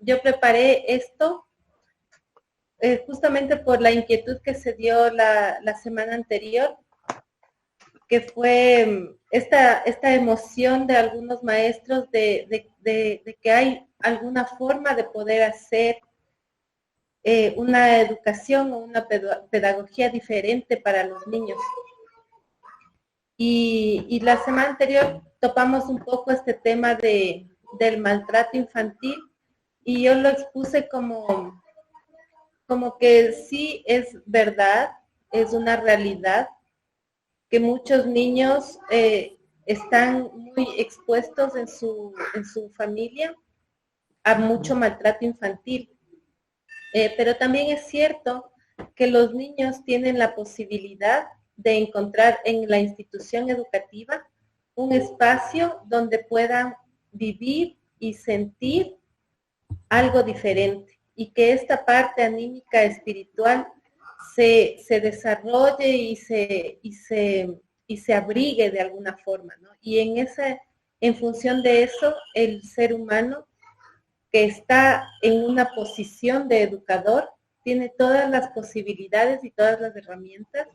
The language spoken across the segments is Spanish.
yo preparé esto justamente por la inquietud que se dio la semana anterior, que fue esta emoción de algunos maestros de que hay alguna forma de poder hacer una educación o una pedagogía diferente para los niños. Y la semana anterior topamos un poco este tema del maltrato infantil y yo lo expuse como que sí es verdad, es una realidad, que muchos niños están muy expuestos en su familia a mucho maltrato infantil. Pero también es cierto que los niños tienen la posibilidad de encontrar en la institución educativa un espacio donde puedan vivir y sentir algo diferente y que esta parte anímica espiritual se desarrolle y se abrigue de alguna forma, ¿no? Y en función de eso, el ser humano que está en una posición de educador tiene todas las posibilidades y todas las herramientas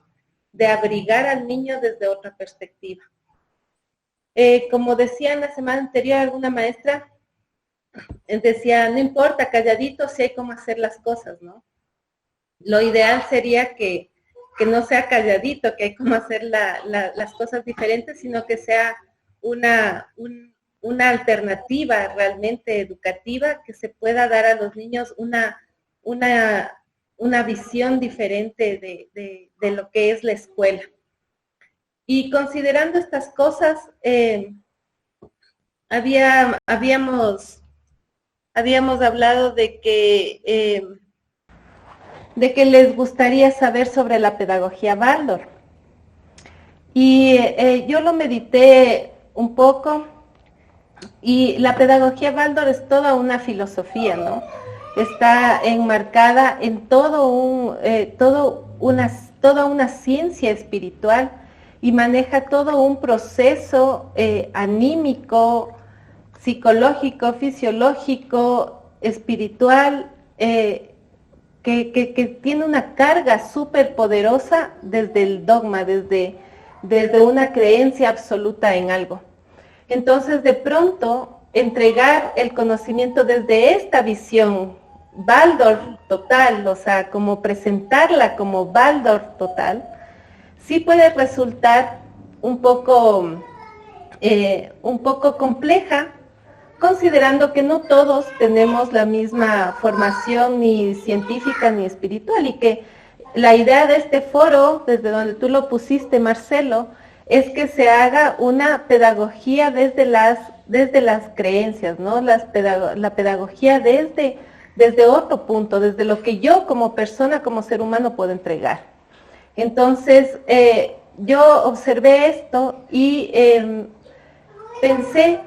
de abrigar al niño desde otra perspectiva. Como decía en la semana anterior alguna maestra, decía, no importa, calladito, si hay cómo hacer las cosas, ¿no? Lo ideal sería que no sea calladito, que hay cómo hacer las cosas diferentes, sino que sea una alternativa realmente educativa que se pueda dar a los niños una visión diferente de lo que es la escuela. Y considerando estas cosas, habíamos hablado de que les gustaría saber sobre la pedagogía Waldorf. Y yo lo medité un poco, y la pedagogía Waldorf es toda una filosofía, ¿no? Está enmarcada en toda una ciencia espiritual y maneja todo un proceso anímico, psicológico, fisiológico, espiritual, que tiene una carga súper poderosa desde el dogma, desde una creencia absoluta en algo. Entonces, de pronto, entregar el conocimiento desde esta visión Waldorf total, o sea, como presentarla como Waldorf total, sí puede resultar un poco compleja, considerando que no todos tenemos la misma formación ni científica ni espiritual, y que la idea de este foro, desde donde tú lo pusiste, Marcelo, es que se haga una pedagogía desde las creencias, ¿no? La pedagogía desde otro punto, desde lo que yo como persona, como ser humano puedo entregar. Entonces, yo observé esto y pensé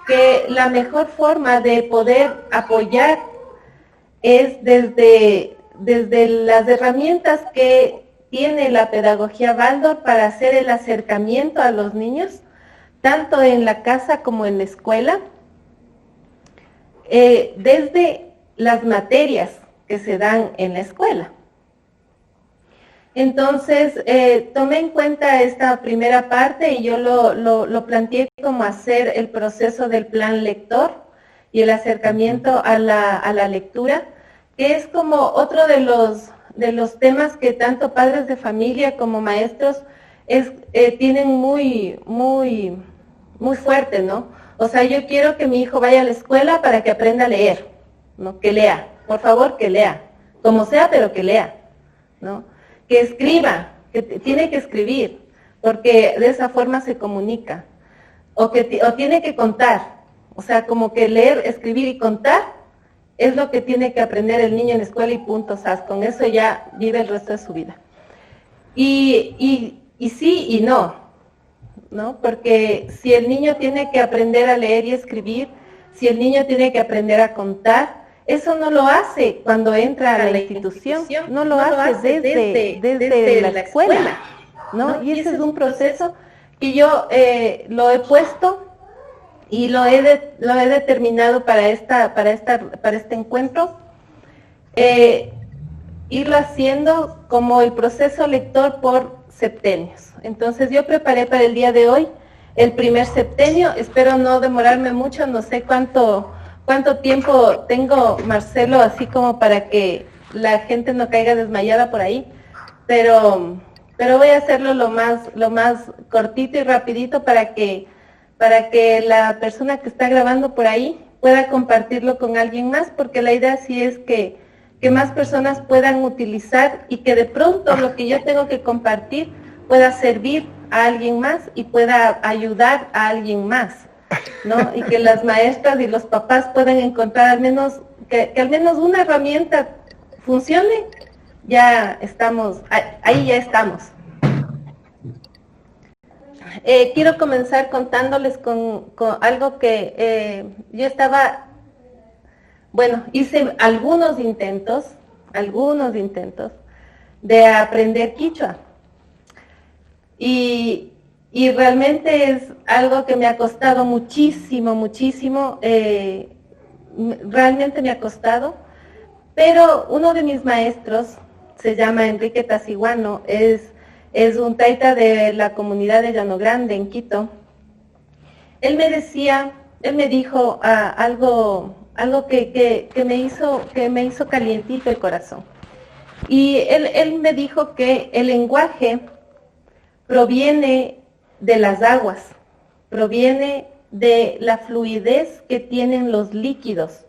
que la mejor forma de poder apoyar es desde las herramientas que tiene la pedagogía Waldorf para hacer el acercamiento a los niños, tanto en la casa como en la escuela, desde las materias que se dan en la escuela. Entonces, tomé en cuenta esta primera parte y yo lo planteé como hacer el proceso del plan lector y el acercamiento a la lectura, que es como otro de los temas que tanto padres de familia como maestros tienen muy fuerte, ¿no? O sea, yo quiero que mi hijo vaya a la escuela para que aprenda a leer, ¿no? Que lea, por favor, que lea, como sea, pero que lea, ¿no? Que escriba, que tiene que escribir, porque de esa forma se comunica, o tiene que contar, o sea, como que leer, escribir y contar es lo que tiene que aprender el niño en la escuela y punto, o sea, con eso ya vive el resto de su vida. Y sí y no, ¿no? Porque si el niño tiene que aprender a leer y escribir, si el niño tiene que aprender a contar, eso no lo hace cuando entra a la institución, no lo hace desde la escuela, ¿no? Y ese es un proceso que yo lo he puesto y lo he determinado para este encuentro, irlo haciendo como el proceso lector por septenios. Entonces yo preparé para el día de hoy el primer septenio, espero no demorarme mucho, no sé cuánto tiempo tengo, Marcelo, así como para que la gente no caiga desmayada por ahí, pero voy a hacerlo lo más cortito y rapidito para que la persona que está grabando por ahí pueda compartirlo con alguien más, porque la idea sí es que más personas puedan utilizar y que de pronto lo que yo tengo que compartir pueda servir a alguien más y pueda ayudar a alguien más, ¿no? Y que las maestras y los papás puedan encontrar al menos, que al menos una herramienta funcione, ya estamos, ahí ya estamos. Quiero comenzar contándoles con algo que yo estaba, bueno, hice algunos intentos de aprender quichua. Y realmente es algo que me ha costado muchísimo, realmente me ha costado, pero uno de mis maestros, se llama Enrique Tasiguano, es un taita de la comunidad de Llano Grande, en Quito. Él me dijo algo que me hizo calientito el corazón. Y él me dijo que el lenguaje proviene de las aguas, proviene de la fluidez que tienen los líquidos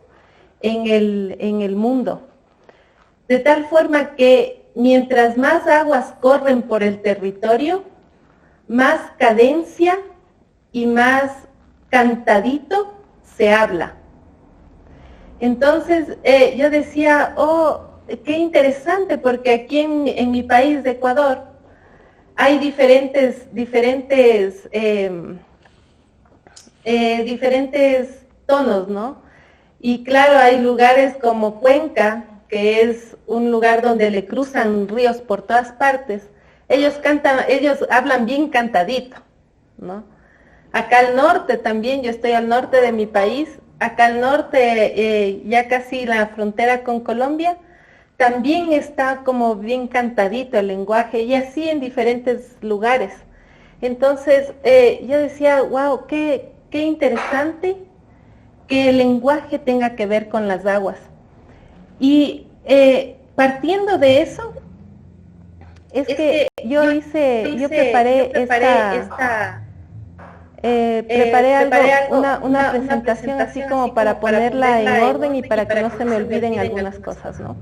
en el mundo. De tal forma que mientras más aguas corren por el territorio, más cadencia y más cantadito se habla. Entonces yo decía, oh, qué interesante, porque aquí en mi país de Ecuador hay diferentes tonos, ¿no? Y claro, hay lugares como Cuenca, que es un lugar donde le cruzan ríos por todas partes. Ellos hablan bien cantadito, ¿no? Acá al norte también, yo estoy al norte de mi país, acá al norte, ya casi la frontera con Colombia, también está como bien cantadito el lenguaje, y así en diferentes lugares. Entonces, yo decía, wow, qué interesante que el lenguaje tenga que ver con las aguas. Y partiendo de eso, yo preparé una presentación así como para ponerla en orden y para que no se me olviden algunas cosas, ¿no?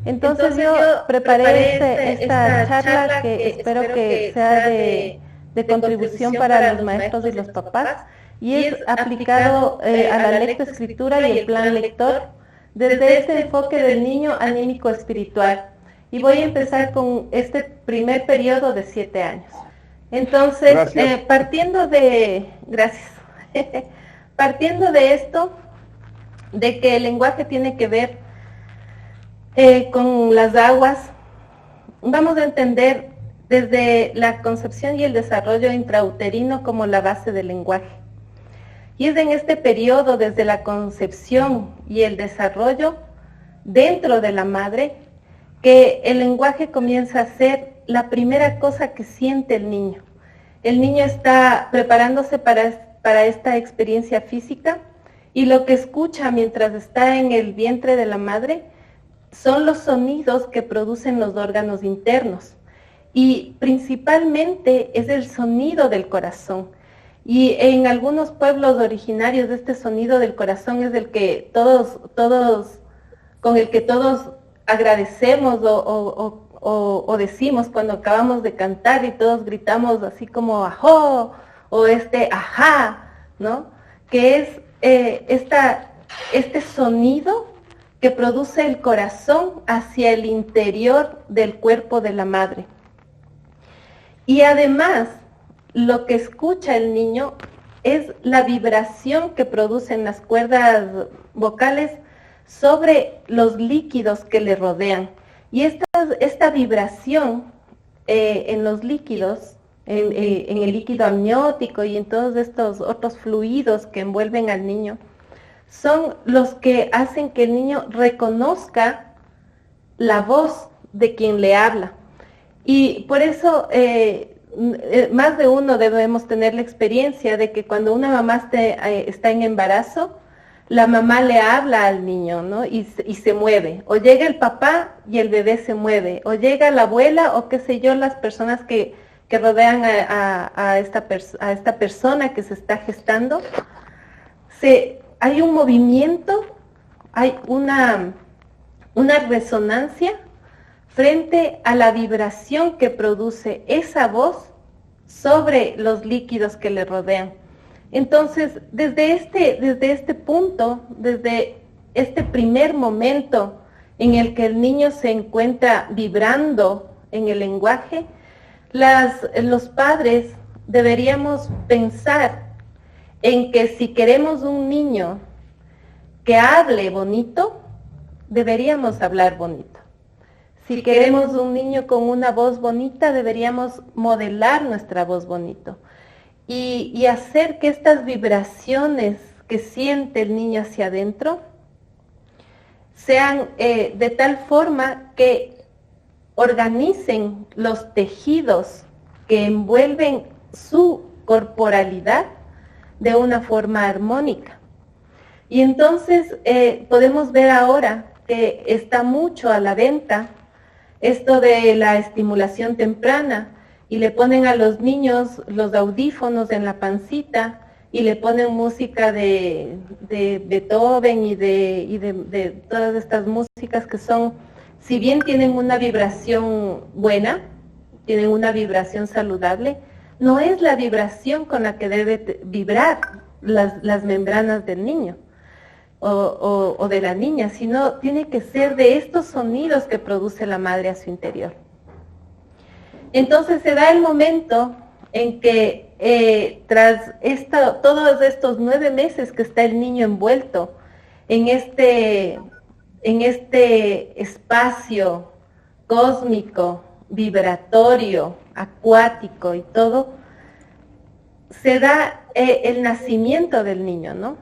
Entonces yo preparé esta charla que espero que sea de contribución para los maestros y los papás, y es aplicado a la lectoescritura y el plan lector desde este enfoque del niño anímico espiritual. Y voy a empezar con este primer periodo de 7 años. Entonces, partiendo de esto, de que el lenguaje tiene que ver con las aguas, vamos a entender desde la concepción y el desarrollo intrauterino como la base del lenguaje. Y es en este periodo, desde la concepción y el desarrollo dentro de la madre, que el lenguaje comienza a ser la primera cosa que siente el niño. El niño está preparándose para esta experiencia física, y lo que escucha mientras está en el vientre de la madre son los sonidos que producen los órganos internos, y principalmente es el sonido del corazón. Y en algunos pueblos originarios de este sonido del corazón es el que con el que todos agradecemos o decimos cuando acabamos de cantar, y todos gritamos así como ajó o ajá, ¿no? Que es este sonido que produce el corazón hacia el interior del cuerpo de la madre. Y además, lo que escucha el niño es la vibración que producen las cuerdas vocales sobre los líquidos que le rodean. Y esta vibración en los líquidos en el líquido amniótico y en todos estos otros fluidos que envuelven al niño, son los que hacen que el niño reconozca la voz de quien le habla. Y por eso más de uno debemos tener la experiencia de que cuando una mamá está en embarazo, la mamá le habla al niño, ¿no? Y se mueve. O llega el papá y el bebé se mueve. O llega la abuela o qué sé yo, las personas que rodean a esta persona que se está gestando. Hay un movimiento, hay una resonancia frente a la vibración que produce esa voz sobre los líquidos que le rodean. Entonces, desde este punto, desde este primer momento en el que el niño se encuentra vibrando en el lenguaje, los padres deberíamos pensar en que si queremos un niño que hable bonito, deberíamos hablar bonito. Si queremos un niño con una voz bonita, deberíamos modelar nuestra voz bonito y hacer que estas vibraciones que siente el niño hacia adentro sean de tal forma que organicen los tejidos que envuelven su corporalidad de una forma armónica. Y entonces podemos ver ahora que está mucho a la venta esto de la estimulación temprana, y le ponen a los niños los audífonos en la pancita y le ponen música de Beethoven y de todas estas músicas que son, si bien tienen una vibración buena, tienen una vibración saludable, no es la vibración con la que debe vibrar las membranas del niño o de la niña, sino tiene que ser de estos sonidos que produce la madre a su interior. Entonces se da el momento en que tras todos estos 9 meses que está el niño envuelto en este espacio cósmico, vibratorio, acuático y todo, se da el nacimiento del niño, ¿no?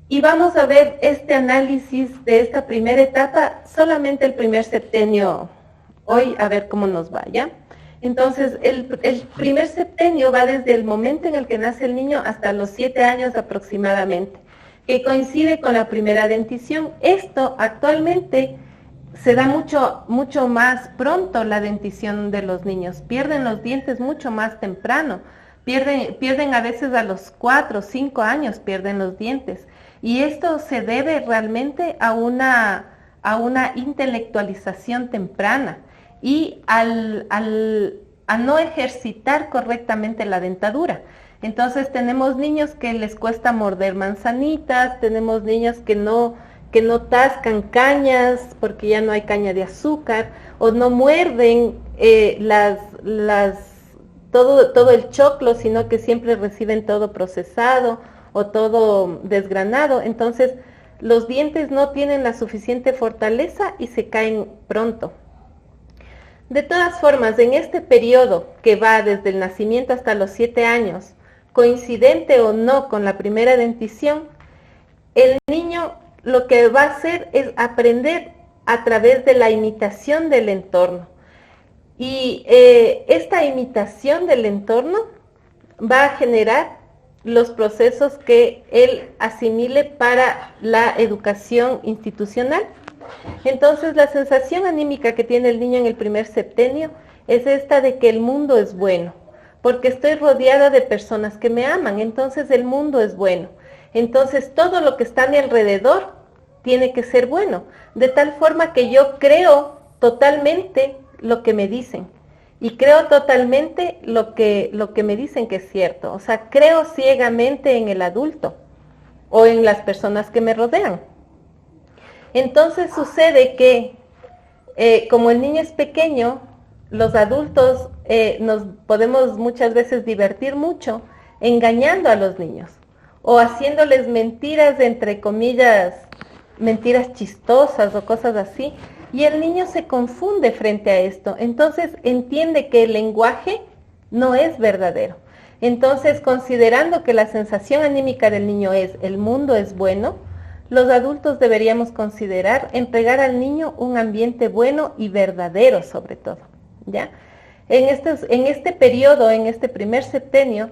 Y vamos a ver este análisis de esta primera etapa, solamente el primer septenio hoy, a ver cómo nos va, ¿ya? Entonces, el primer septenio va desde el momento en el que nace el niño hasta los 7 años aproximadamente, que coincide con la primera dentición. Esto actualmente se da mucho más pronto, la dentición de los niños. Pierden los dientes mucho más temprano. Pierden a veces a los 4 o 5 años, pierden los dientes. Y esto se debe realmente a una intelectualización temprana y a no ejercitar correctamente la dentadura. Entonces tenemos niños que les cuesta morder manzanitas, tenemos niños que no tascan cañas porque ya no hay caña de azúcar, o no muerden todo el choclo, sino que siempre reciben todo procesado o todo desgranado. Entonces los dientes no tienen la suficiente fortaleza y se caen pronto. De todas formas, en este periodo que va desde el nacimiento hasta los 7 años, coincidente o no con la primera dentición, el niño lo que va a hacer es aprender a través de la imitación del entorno. Y esta imitación del entorno va a generar los procesos que él asimile para la educación institucional. Entonces, la sensación anímica que tiene el niño en el primer septenio es esta de que el mundo es bueno, porque estoy rodeada de personas que me aman, entonces el mundo es bueno. Entonces, todo lo que está a mi alrededor tiene que ser bueno, de tal forma que yo creo totalmente lo que me dicen. Y creo totalmente lo que me dicen que es cierto. O sea, creo ciegamente en el adulto o en las personas que me rodean. Entonces sucede que, como el niño es pequeño, los adultos nos podemos muchas veces divertir mucho engañando a los niños o haciéndoles mentiras, entre comillas, mentiras chistosas o cosas así. Y el niño se confunde frente a esto. Entonces entiende que el lenguaje no es verdadero. Entonces, considerando que la sensación anímica del niño es el mundo es bueno, los adultos deberíamos considerar entregar al niño un ambiente bueno y verdadero sobre todo, ¿ya? En este periodo, en este primer septenio,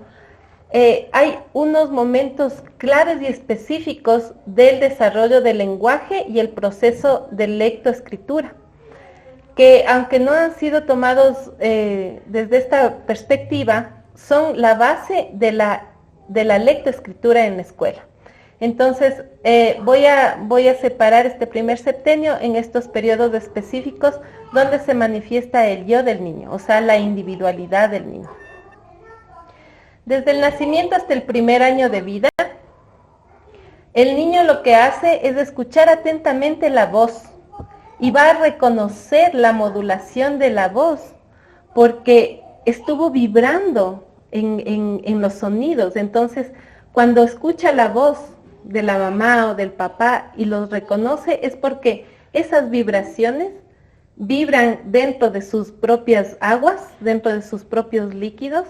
hay unos momentos claves y específicos del desarrollo del lenguaje y el proceso de lectoescritura, que aunque no han sido tomados desde esta perspectiva, son la base de la lectoescritura en la escuela. Entonces, voy a separar este primer septenio en estos periodos específicos donde se manifiesta el yo del niño, o sea, la individualidad del niño. Desde el nacimiento hasta el primer año de vida, el niño lo que hace es escuchar atentamente la voz y va a reconocer la modulación de la voz porque estuvo vibrando en los sonidos. Entonces, cuando escucha la voz de la mamá o del papá y los reconoce, es porque esas vibraciones vibran dentro de sus propias aguas, dentro de sus propios líquidos,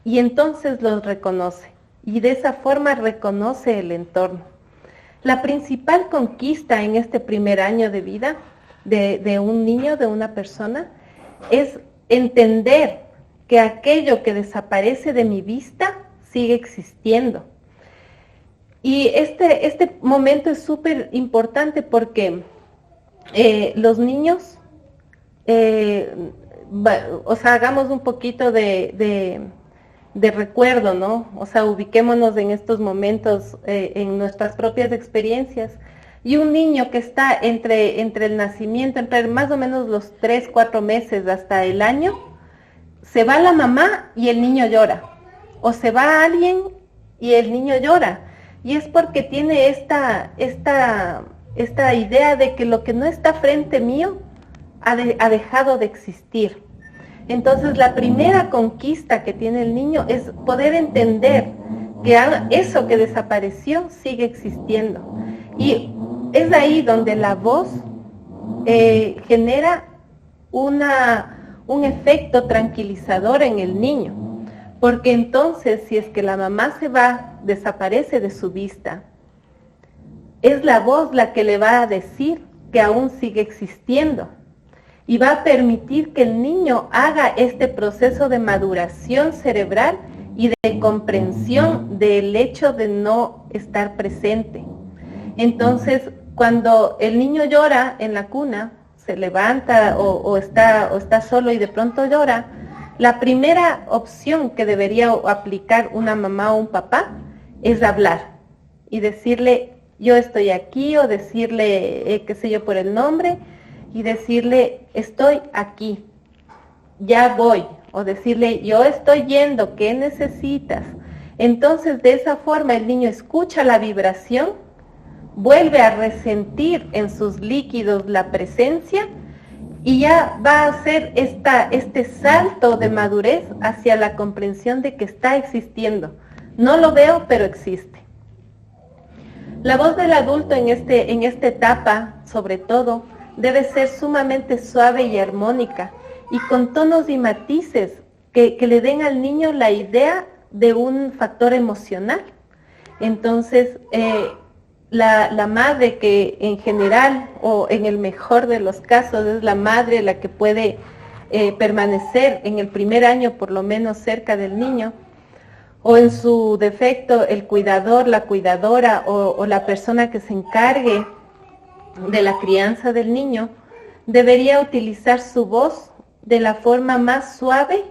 y entonces los reconoce. Y de esa forma reconoce el entorno. La principal conquista en este primer año de vida de un niño, de una persona, es entender que aquello que desaparece de mi vista sigue existiendo. Y este momento es súper importante porque los niños, o sea, hagamos un poquito de recuerdo, ¿no? O sea, ubiquémonos en estos momentos, en nuestras propias experiencias. Y un niño que está entre el nacimiento, entre más o menos los 3, 4 meses hasta el año, se va la mamá y el niño llora. O se va alguien y el niño llora. Y es porque tiene esta idea de que lo que no está frente mío ha dejado de existir. Entonces, la primera conquista que tiene el niño es poder entender que eso que desapareció sigue existiendo. Y es ahí donde la voz genera un efecto tranquilizador en el niño. Porque entonces, si es que la mamá se va, desaparece de su vista, es la voz la que le va a decir que aún sigue existiendo. Y va a permitir que el niño haga este proceso de maduración cerebral y de comprensión del hecho de no estar presente. Entonces, cuando el niño llora en la cuna, se levanta o está solo y de pronto llora, la primera opción que debería aplicar una mamá o un papá es hablar y decirle, yo estoy aquí, o decirle, qué sé yo, por el nombre, y decirle, estoy aquí, ya voy, o decirle, yo estoy yendo, ¿qué necesitas? Entonces, de esa forma el niño escucha la vibración, vuelve a resentir en sus líquidos la presencia y ya va a hacer este salto de madurez hacia la comprensión de que está existiendo. No lo veo, pero existe. La voz del adulto en esta etapa, sobre todo, debe ser sumamente suave y armónica y con tonos y matices que le den al niño la idea de un factor emocional. Entonces, la madre, que en general o en el mejor de los casos es la madre la que puede permanecer en el primer año por lo menos cerca del niño, o en su defecto el cuidador, la cuidadora o la persona que se encargue de la crianza del niño, debería utilizar su voz de la forma más suave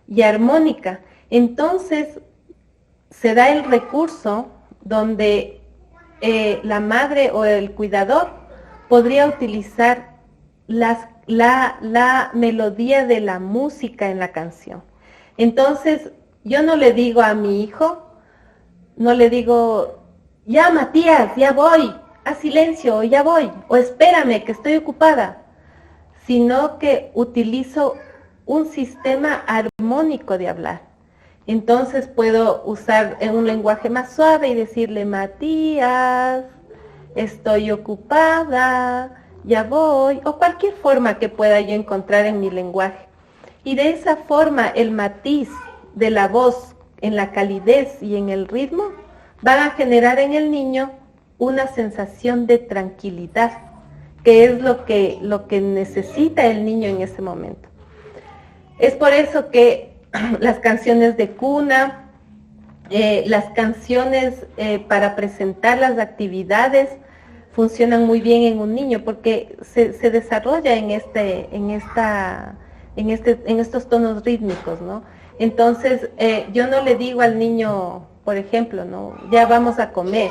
y armónica. Entonces se da el recurso donde la madre o el cuidador podría utilizar la melodía de la música en la canción. Entonces, yo no le digo a mi hijo, no le digo, ya Matías, ya voy, haz silencio, ya voy, o espérame que estoy ocupada, sino que utilizo un sistema armónico de hablar. Entonces puedo usar un lenguaje más suave y decirle, Matías, estoy ocupada, ya voy, o cualquier forma que pueda yo encontrar en mi lenguaje. Y de esa forma el matiz de la voz en la calidez y en el ritmo van a generar en el niño una sensación de tranquilidad, que es lo que necesita el niño en ese momento. Es por eso que las canciones de cuna, las canciones para presentar las actividades funcionan muy bien en un niño porque se desarrolla en estos tonos rítmicos, ¿no? Entonces, yo no le digo al niño, por ejemplo, ¿no? Ya vamos a comer,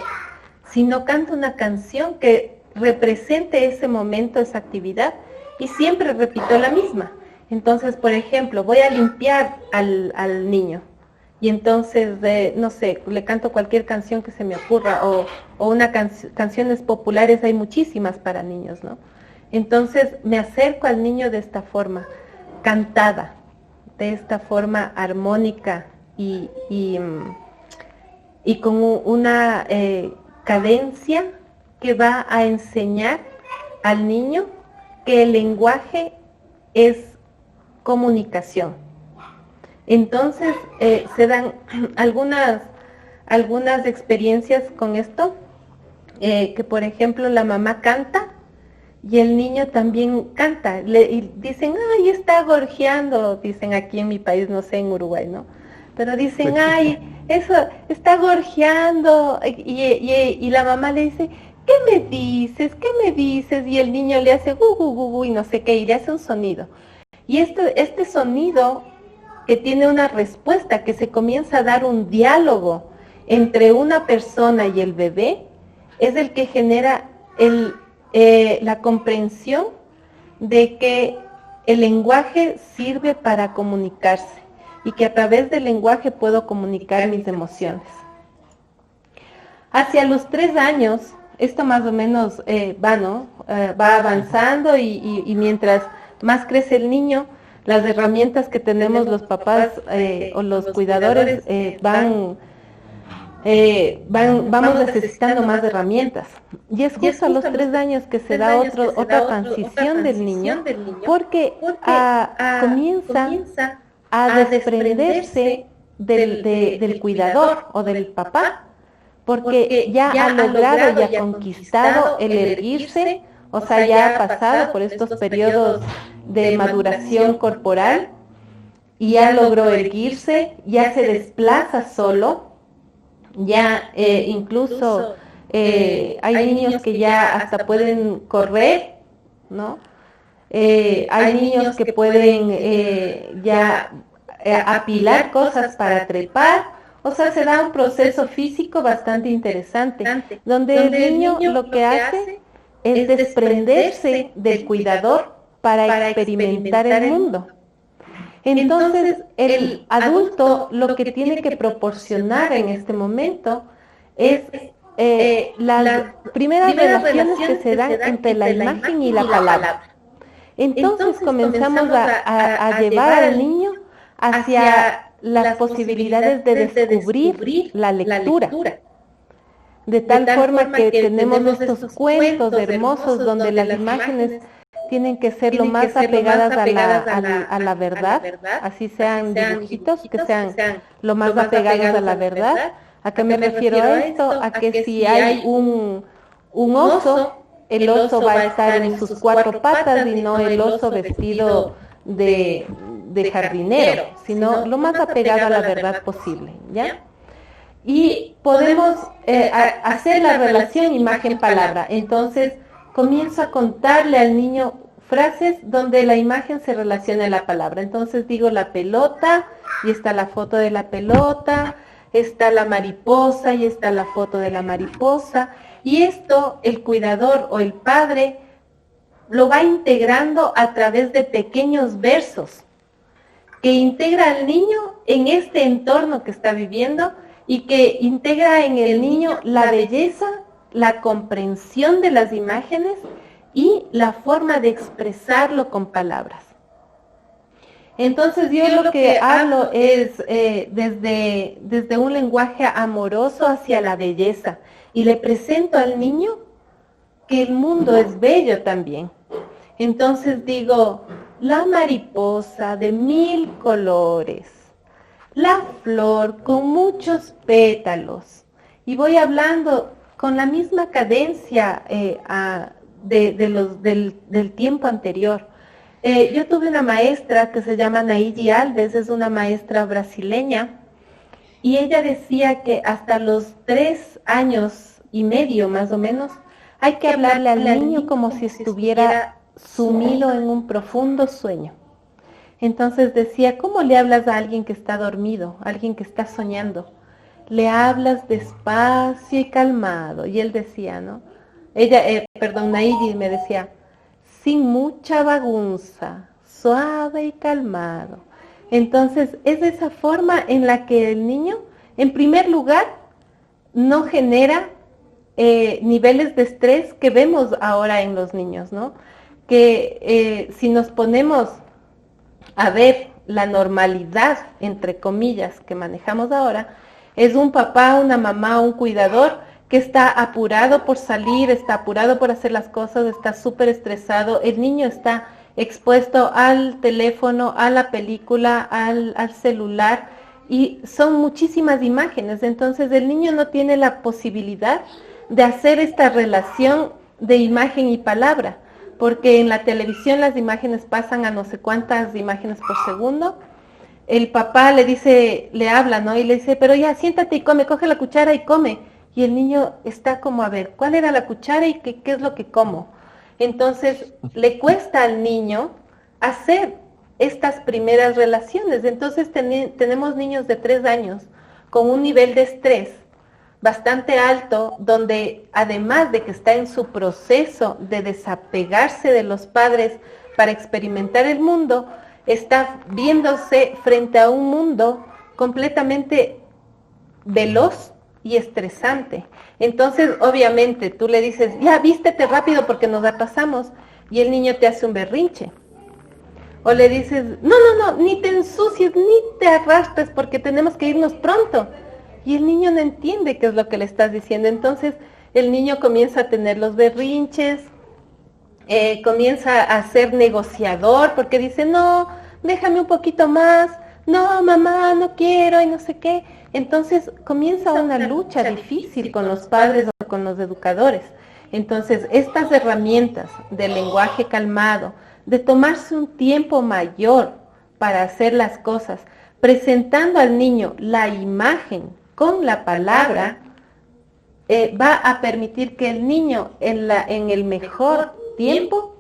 sino canto una canción que represente ese momento, esa actividad, y siempre repito la misma. Entonces, por ejemplo, voy a limpiar al niño, y entonces, no sé, le canto cualquier canción que se me ocurra, o canciones populares, hay muchísimas para niños, ¿no? Entonces, me acerco al niño de esta forma, cantada, de esta forma armónica y con una cadencia que va a enseñar al niño que el lenguaje es comunicación. Entonces, se dan algunas experiencias con esto, que por ejemplo la mamá canta y el niño también canta, y dicen, ay, está gorjeando, dicen aquí en mi país, no sé, en Uruguay, ¿no? Pero dicen, ay, eso, está gorjeando, y la mamá le dice, ¿qué me dices? ¿Qué me dices? Y el niño le hace, gu, gu, gu, gu, y no sé qué, y le hace un sonido. Y este sonido que tiene una respuesta, que se comienza a dar un diálogo entre una persona y el bebé, es el que genera la comprensión de que el lenguaje sirve para comunicarse y que a través del lenguaje puedo comunicar mis emociones. Hacia los 3 años, esto más o menos va avanzando y mientras más crece el niño, las herramientas que tenemos los papás o los cuidadores vamos necesitando más herramientas. Y es justo a los 3 años que se da otra transición del niño, porque comienza a desprenderse del cuidador o del papá, porque ya ha logrado, ya ha conquistado el erguirse, o sea, ya ha pasado por estos periodos de maduración corporal, y ya logró erguirse, ya se desplaza solo, ya incluso hay niños que ya hasta pueden correr, ¿no? Hay niños que pueden ya apilar cosas para trepar, o sea, se da un proceso físico bastante interesante, donde el niño lo que hace es desprenderse del cuidador para experimentar el mundo. Entonces, el adulto lo que tiene que proporcionar en este momento es las primeras relaciones que se dan entre la imagen y la palabra. Entonces comenzamos a llevar al niño hacia las posibilidades de descubrir la lectura. De tal forma que tenemos estos cuentos hermosos donde las imágenes tienen que ser lo más apegadas a la verdad, así sean dibujitos, que sean lo más apegados a la verdad. ¿A qué me refiero a esto? A que si hay un oso, el oso va a estar en sus 4 patas y no el oso vestido de jardinero, sino lo más apegado a la verdad posible, ¿ya? Y podemos hacer la relación imagen-palabra. Entonces, comienzo a contarle al niño frases donde la imagen se relaciona a la palabra. Entonces digo la pelota, y está la foto de la pelota, está la mariposa, y está la foto de la mariposa. Y esto el cuidador o el padre lo va integrando a través de pequeños versos, que integra al niño en este entorno que está viviendo y que integra en el niño la belleza, la comprensión de las imágenes y la forma de expresarlo con palabras. Entonces yo lo que hablo es desde un lenguaje amoroso hacia la belleza, y le presento al niño que el mundo es bello también. Entonces digo, la mariposa de 1000 colores, la flor con muchos pétalos. Y voy hablando con la misma cadencia del tiempo anterior. Yo tuve una maestra que se llama Naidi Alves, es una maestra brasileña, y ella decía que hasta los 3 años y medio más o menos, hay que hablarle al niño como si estuviera sumido en un profundo sueño. Entonces decía, ¿cómo le hablas a alguien que está dormido, a alguien que está soñando? Le hablas despacio y calmado. Y él decía, ¿no? Naidi me decía, sin mucha bagunza, suave y calmado. Entonces, es de esa forma en la que el niño, en primer lugar, no genera niveles de estrés que vemos ahora en los niños, ¿no? Que si nos ponemos a ver la normalidad, entre comillas, que manejamos ahora, es un papá, una mamá, un cuidador que está apurado por salir, está apurado por hacer las cosas, está súper estresado, el niño está expuesto al teléfono, a la película, al celular, y son muchísimas imágenes, entonces el niño no tiene la posibilidad de hacer esta relación de imagen y palabra, porque en la televisión las imágenes pasan a no sé cuántas imágenes por segundo. El papá le dice, le habla, ¿no? Y le dice, pero ya, siéntate y come, coge la cuchara y come. Y el niño está como, a ver, ¿cuál era la cuchara y qué es lo que como? Entonces, le cuesta al niño hacer estas primeras relaciones. Entonces, tenemos niños de 3 años con un nivel de estrés bastante alto, donde además de que está en su proceso de desapegarse de los padres para experimentar el mundo, está viéndose frente a un mundo completamente veloz y estresante. Entonces, obviamente, tú le dices, ya, vístete rápido porque nos atrasamos, y el niño te hace un berrinche. O le dices, no, ni te ensucies, ni te arrastres porque tenemos que irnos pronto. Y el niño no entiende qué es lo que le estás diciendo. Entonces, el niño comienza a tener los berrinches, comienza a ser negociador porque dice, no, déjame un poquito más, no, mamá, no quiero y no sé qué. Entonces comienza una lucha difícil con los padres o con los educadores. Entonces, estas herramientas del lenguaje calmado, de tomarse un tiempo mayor para hacer las cosas, presentando al niño la imagen con la palabra, va a permitir que el niño en el mejor tiempo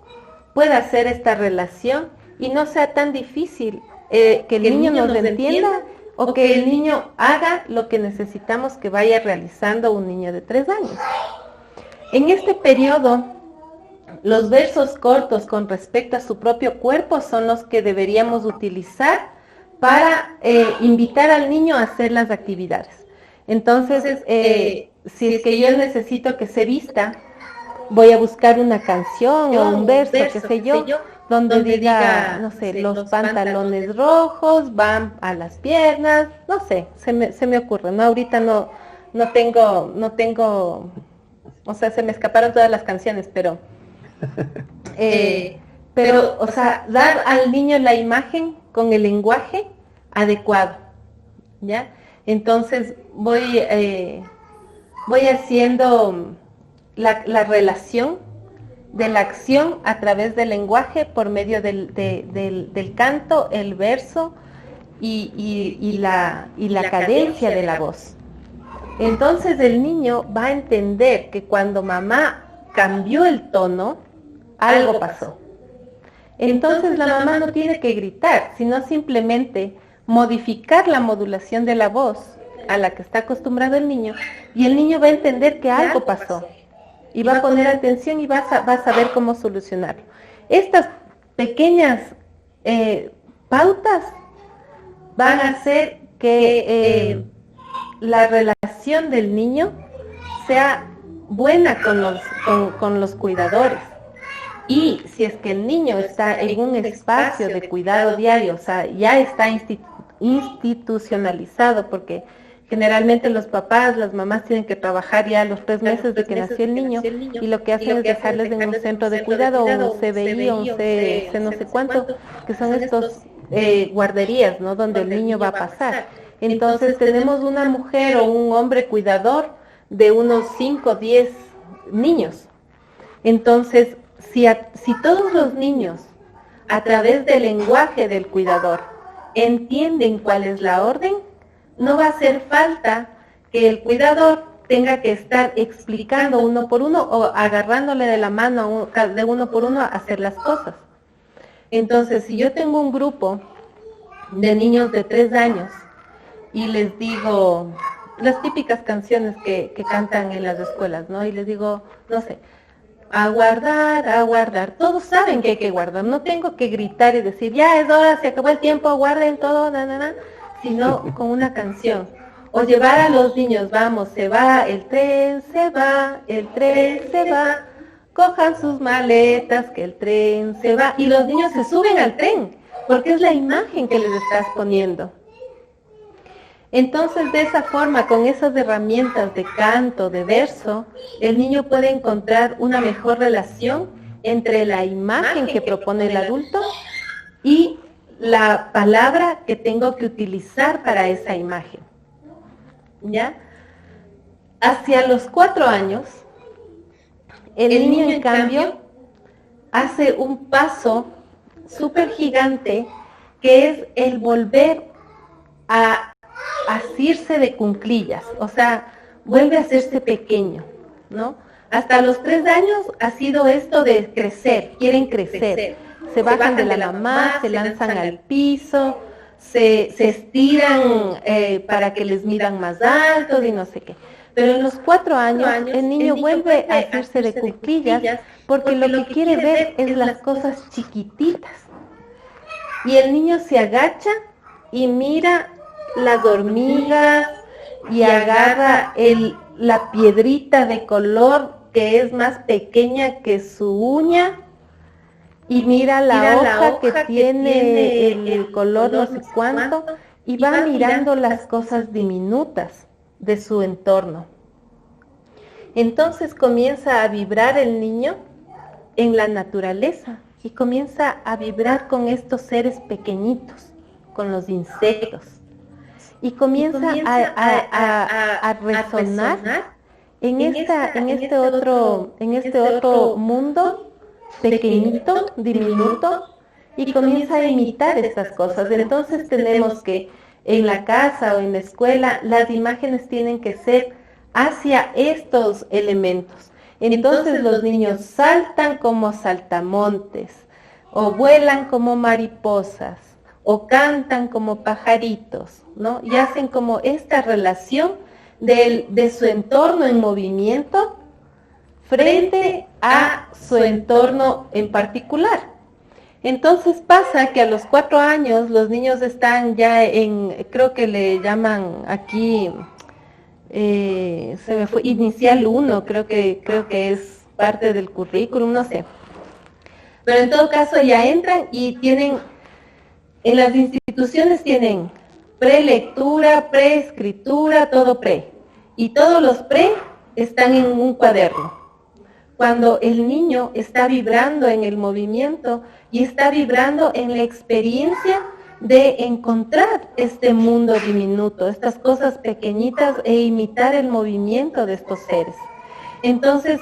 pueda hacer esta relación y no sea tan difícil que el niño nos entienda o que el niño haga lo que necesitamos que vaya realizando un niño de 3 años. En este periodo, los versos cortos con respecto a su propio cuerpo son los que deberíamos utilizar para invitar al niño a hacer las actividades. Entonces, si es que yo necesito que se vista, voy a buscar una canción o un verso, qué sé yo, donde diga, no sé, los pantalones rojos van a las piernas, no sé, se me ocurre, ¿no? Ahorita no tengo, o sea, se me escaparon todas las canciones, pero, o sea, dar al niño la imagen con el lenguaje adecuado, ¿ya? Entonces voy haciendo la relación de la acción a través del lenguaje por medio del canto, el verso y la cadencia de la voz. Entonces el niño va a entender que cuando mamá cambió el tono, algo pasó. Entonces la mamá no tiene que gritar, sino simplemente modificar la modulación de la voz a la que está acostumbrado el niño, y el niño va a entender que algo pasó y va a poner atención y va a saber cómo solucionarlo. Estas pequeñas pautas van a hacer que la relación del niño sea buena con los cuidadores. Y si es que el niño está en un espacio de cuidado diario, o sea, ya está institucionalizado, porque generalmente los papás, las mamás tienen que trabajar ya a los 3 meses de que nació el niño, y lo que hacen es dejarles en un centro de cuidado, un CBI o un C no sé cuánto, que son estos guarderías, ¿no? Donde el niño va a pasar. Entonces tenemos una mujer o un hombre cuidador de unos 5 o 10 niños. Entonces, si todos los niños, a través del lenguaje del cuidador, entienden cuál es la orden, no va a hacer falta que el cuidador tenga que estar explicando uno por uno o agarrándole de la mano de uno por uno a hacer las cosas. Entonces, si yo tengo un grupo de niños de 3 años y les digo las típicas canciones que cantan en las escuelas, ¿no? Y les digo, no sé, a guardar. Todos saben que hay que guardar. No tengo que gritar y decir, ya es hora, se acabó el tiempo, guarden todo, sino con una canción. O llevar a los niños, vamos, se va, el tren se va, cojan sus maletas, que el tren se va. Y los niños se suben al tren, porque es la imagen que les estás poniendo. Entonces, de esa forma, con esas herramientas de canto, de verso, el niño puede encontrar una mejor relación entre la imagen que propone el adulto y la palabra que tengo que utilizar para esa imagen. ¿Ya? Hacia los 4 años, el niño, en cambio, hace un paso súper gigante, que es el volver a asirse de cunclillas, o sea, vuelve a hacerse pequeño, ¿no? Hasta los 3 años ha sido esto de crecer, quieren crecer, se bajan de la mamá, se lanzan al piso, se estiran para que les midan más alto y no sé qué. Pero en los 4 años el niño vuelve a hacerse de cuclillas porque lo que quiere ver es las cosas chiquititas. Y el niño se agacha y mira las hormigas y agarra la piedrita de color que es más pequeña que su uña y mira la hoja que tiene el color no sé cuánto y va mirando las cosas diminutas de su entorno. Entonces comienza a vibrar el niño en la naturaleza y comienza a vibrar con estos seres pequeñitos, con los insectos, y comienza a resonar en este otro mundo pequeñito, diminuto, y comienza a imitar estas cosas. Entonces tenemos que en la casa o en la escuela las imágenes tienen que ser hacia estos elementos. Entonces los niños saltan como saltamontes, o vuelan como mariposas, o cantan como pajaritos, ¿no? Y hacen como esta relación de su entorno en movimiento frente a su entorno en particular. Entonces pasa que a los 4 años los niños están ya creo que le llaman aquí, se me fue, inicial 1, creo que es parte del currículum, no sé. Pero en todo caso ya entran y en las instituciones tienen prelectura, preescritura, todo pre. Y todos los pre están en un cuaderno. Cuando el niño está vibrando en el movimiento y está vibrando en la experiencia de encontrar este mundo diminuto, estas cosas pequeñitas e imitar el movimiento de estos seres. Entonces,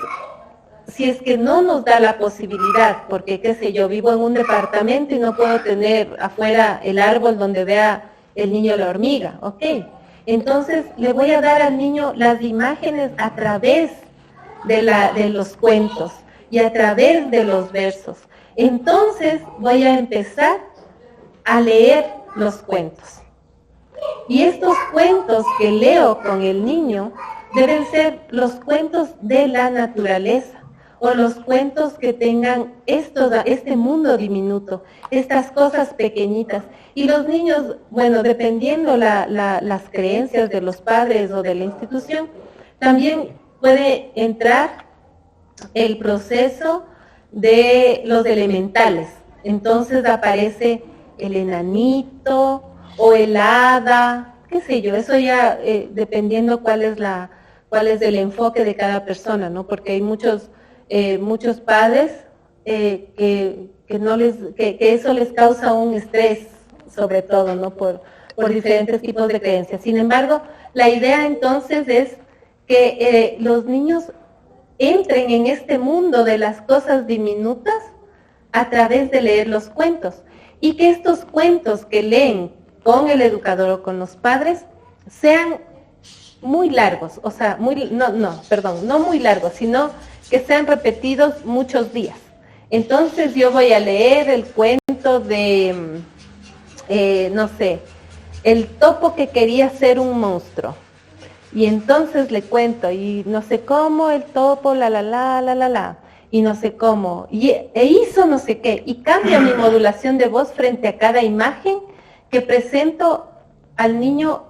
si es que no nos da la posibilidad, porque qué sé yo, vivo en un departamento y no puedo tener afuera el árbol donde vea el niño la hormiga, ok. Entonces le voy a dar al niño las imágenes a través de los cuentos y a través de los versos. Entonces voy a empezar a leer los cuentos. Y estos cuentos que leo con el niño deben ser los cuentos de la naturaleza, o los cuentos que tengan este mundo diminuto, estas cosas pequeñitas. Y los niños, bueno, dependiendo las creencias de los padres o de la institución, también puede entrar el proceso de los elementales. Entonces aparece el enanito, o el hada, qué sé yo, eso ya dependiendo cuál es el enfoque de cada persona, ¿no? Porque hay muchos padres que eso les causa un estrés, sobre todo, ¿no? Por diferentes tipos de creencias. Sin embargo, la idea entonces es que los niños entren en este mundo de las cosas diminutas a través de leer los cuentos, y que estos cuentos que leen con el educador o con los padres sean muy largos, o sea, no muy largos, sino que sean repetidos muchos días. Entonces yo voy a leer el cuento de, no sé, el topo que quería ser un monstruo. Y entonces le cuento, y no sé cómo el topo, y no sé cómo, e hizo no sé qué, y cambia mi modulación de voz frente a cada imagen que presento al niño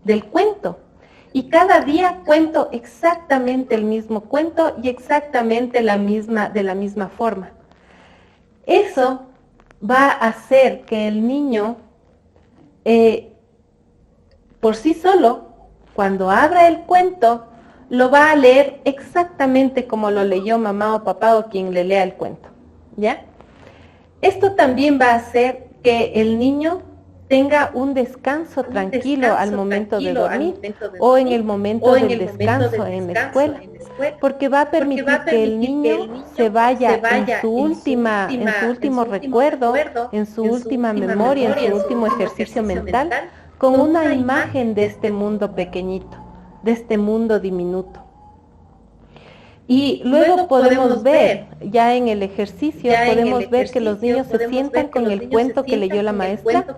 del cuento. Y cada día cuento exactamente el mismo cuento y exactamente de la misma forma. Eso va a hacer que el niño, por sí solo, cuando abra el cuento, lo va a leer exactamente como lo leyó mamá o papá o quien le lea el cuento, ¿ya? Esto también va a hacer que el niño tenga un descanso tranquilo al momento de dormir o en el momento del descanso en la escuela, porque va a permitir que el niño se vaya en su último recuerdo, en su última memoria, en su último ejercicio mental, con una imagen de este mundo pequeñito, de este mundo diminuto. Y luego podemos ver, ya en el ejercicio, podemos ver que los niños se sientan con el cuento que leyó la maestra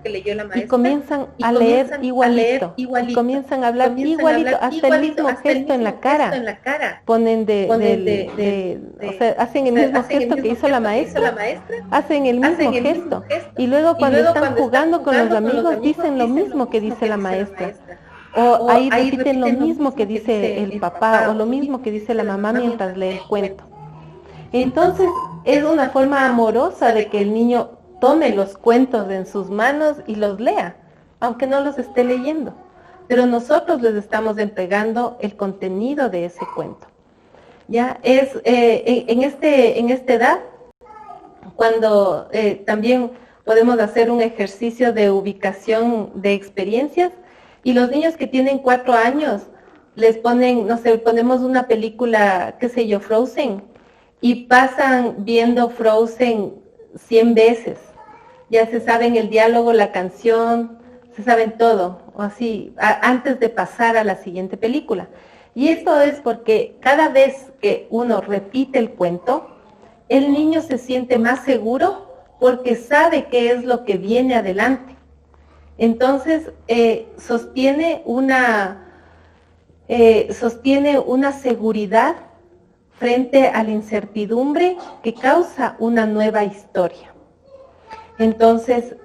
y comienzan a leer igualito, y comienzan a hablar igualito, hasta el mismo gesto en la cara, ponen o sea, hacen el mismo gesto que hizo la maestra, hacen el mismo gesto, y luego cuando están jugando con los amigos dicen lo mismo que dice la maestra. O ahí repiten lo mismo que dice el papá o lo mismo que dice la mamá mientras lee el cuento. Entonces es una forma amorosa de que el niño tome los cuentos en sus manos y los lea, aunque no los esté leyendo. Pero nosotros les estamos entregando el contenido de ese cuento. Ya es en esta edad cuando también podemos hacer un ejercicio de ubicación de experiencias. Y los niños que tienen 4 años, les ponen, no sé, ponemos una película, qué sé yo, Frozen, y pasan viendo Frozen 100 veces. Ya se saben el diálogo, la canción, se saben todo, o así, antes de pasar a la siguiente película. Y esto es porque cada vez que uno repite el cuento, el niño se siente más seguro porque sabe qué es lo que viene adelante. Entonces, sostiene una seguridad frente a la incertidumbre que causa una nueva historia. Entonces,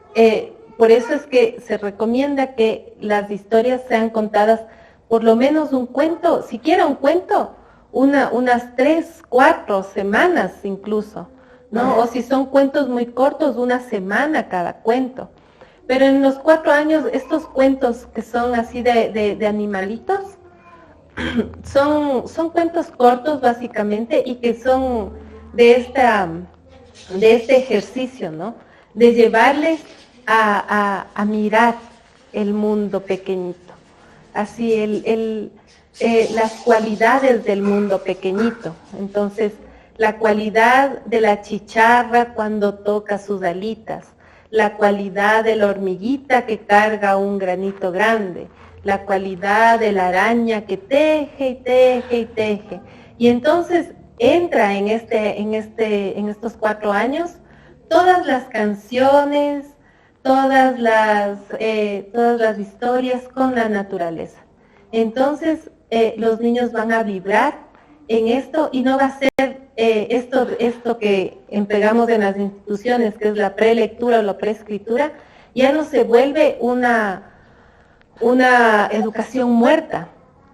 por eso es que se recomienda que las historias sean contadas por lo menos un cuento, siquiera un cuento, unas 3, 4 semanas incluso, ¿no? O si son cuentos muy cortos, una semana cada cuento. Pero en los 4 años, estos cuentos que son así de animalitos, son cuentos cortos básicamente y que son de este ejercicio, ¿no? De llevarles a mirar el mundo pequeñito, así las cualidades del mundo pequeñito. Entonces, la cualidad de la chicharra cuando toca sus alitas, la cualidad de la hormiguita que carga un granito grande, la cualidad de la araña que teje y teje y teje. Y entonces entra en estos 4 años todas las canciones, todas las historias con la naturaleza. Entonces los niños van a vibrar en esto y no va a ser esto que empleamos en las instituciones, que es la prelectura o la preescritura, ya no se vuelve una educación muerta,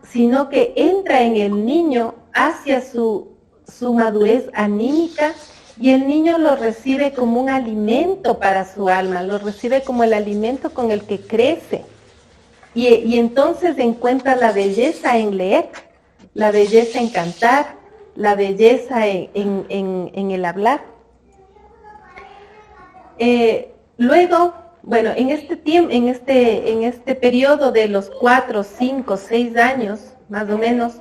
sino que entra en el niño hacia su madurez anímica y el niño lo recibe como un alimento para su alma, lo recibe como el alimento con el que crece. Y entonces encuentra la belleza en leer, la belleza en cantar, la belleza en el hablar. Luego, bueno, en este tiempo, en este periodo de los 4, 5, 6 años, más o menos,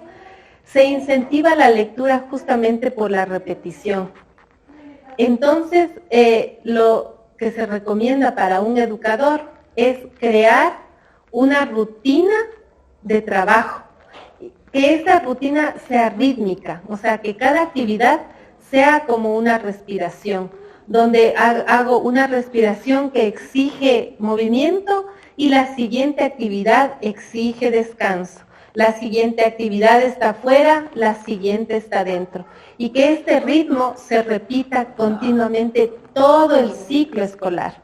se incentiva la lectura justamente por la repetición. Entonces, lo que se recomienda para un educador es crear una rutina de trabajo, que esta rutina sea rítmica, o sea, que cada actividad sea como una respiración, donde hago una respiración que exige movimiento y la siguiente actividad exige descanso. La siguiente actividad está afuera, la siguiente está dentro. Y que este ritmo se repita continuamente todo el ciclo escolar.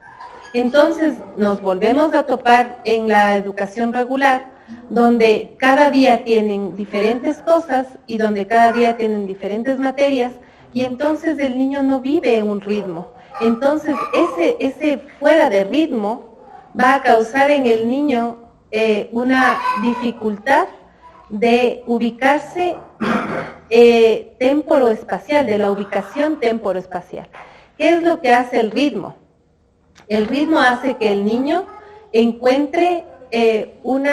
Entonces nos volvemos a topar en la educación regular, donde cada día tienen diferentes cosas y donde cada día tienen diferentes materias, y entonces el niño no vive en un ritmo. Entonces ese fuera de ritmo va a causar en el niño una dificultad de ubicarse temporoespacial, de la ubicación temporoespacial. ¿Qué es lo que hace el ritmo? El ritmo hace que el niño encuentre un